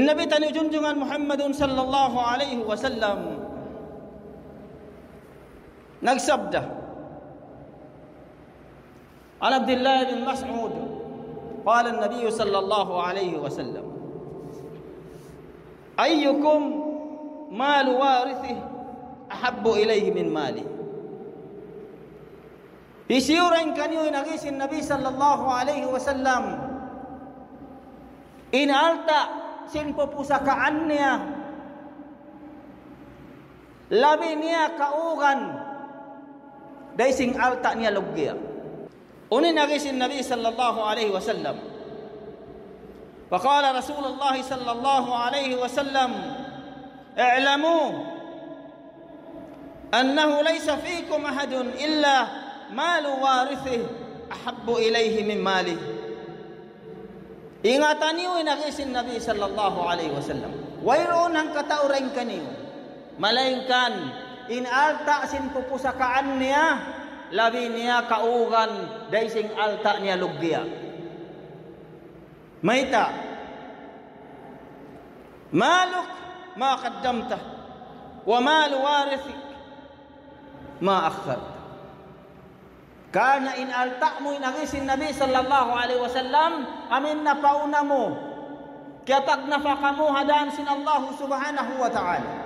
Nabi tani junjungan Muhammadun sallallahu alaihi wasallam nagsabda an Abdullah bin Mas'ud qala an-nabiy sallallahu alaihi wasallam ayyukum malu warithihi ahabbu ilayhi min mali. Isiuran kanyo nagisin Nabi sallallahu alaihi wasallam inalta sin pupusakaan niya labi niya kaugan daising alta niya lugya. Unin nagisin Nabi sallallahu alaihi wasallam faqala Rasulullah sallallahu alaihi wasallam i'lamu annahu laysa fikum ahadun illa malu warithihi ahabbu ilayhi min malihi. Ingatan niyo nagisin Nabi sallallahu alaihi wasallam. Wayroon ang katauran kaniyo. Malaingkan inalta sin pupusakaan niya labi niya kaugan daising alta niya lugya. Maita maluk ma qaddamta wa malu warithik ma akharta. Kana inalta mo inagisin Nabi sallallahu alaihi wasallam amin na pauna mo kaya pag nafaka mo hadaan sin Allah subhanahu wa ta'ala.